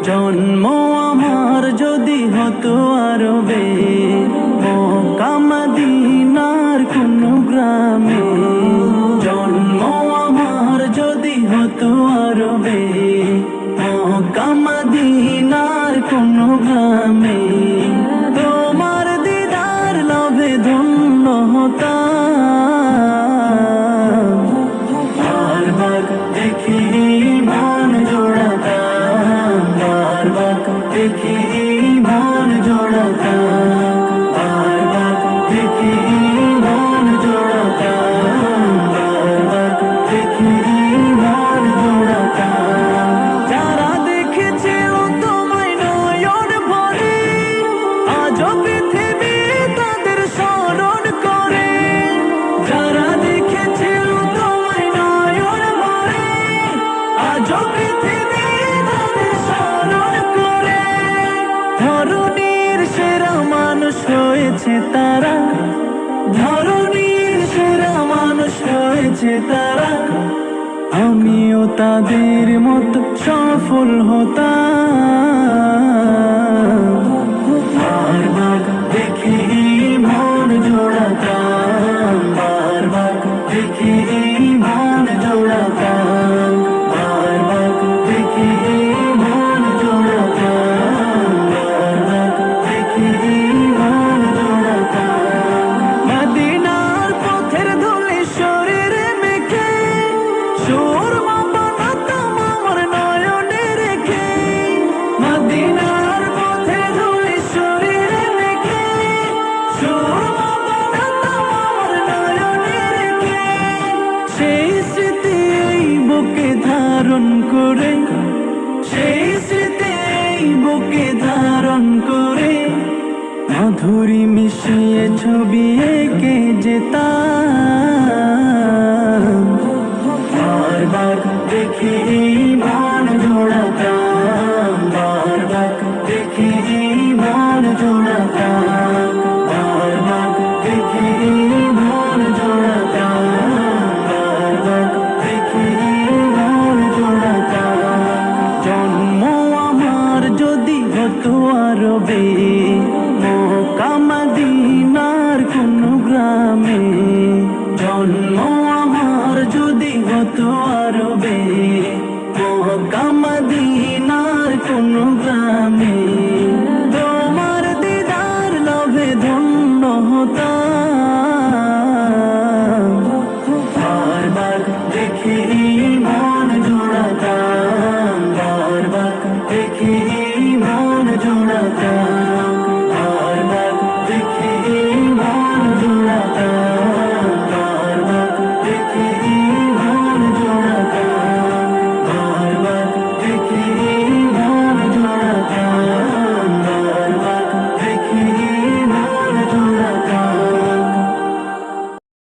জন্ম আমার যদি হতো আরবে, মক্কা মদিনার কোন গ্রামে। জন্ম আমার যদি হতো আরবে, মক্কা মদিনার কোন গ্রামে। তোমার দিদার লাভে ধন্য হতাম, বারবার দেখি মন জোড়াতাম, বারবার দেখি মন জোড়াতাম, বারবার দেখি মন জোড়াতাম, বারবার দেখি মন জোড়াতাম। যারা দেখেছিল তোমায় নয়ন ভরে, আজও পৃথিবী তাদের স্মরণ করে। যারা দেখেছিল তোমায় নয়ন ভরে, আজও পৃথিবী তাদের স্মরণ করে। ধরণীর সেরা মানুষ হয়েছে তারা, ধরণীর সেরা মানুষ হয়েছে তারা। আমিও তাদের মতো সফল হতাম, বারবার দেখি মন জোড়াতাম, বারবার দেখি মন জোড়াতাম, বারবার দেখি মন জোড়াতাম, বারবার দেখি মন জোড়াতাম। মদিনার পথের ধুলি শরীরে মেখে, সুরমা বানাতাম আমার নয়নে রেখে। মদিনার পথের ধুলি শরীরে মেখে, সুরমা বানাতাম আমার নয়নে রেখে। সেই স্মৃতি এই বুকে ধারণ করে, সেই স্মৃতি এই বুকে ধারণ করে। মাধুরী মিশিয়ে ছবি এঁকে যেতাম, বারবার দেখি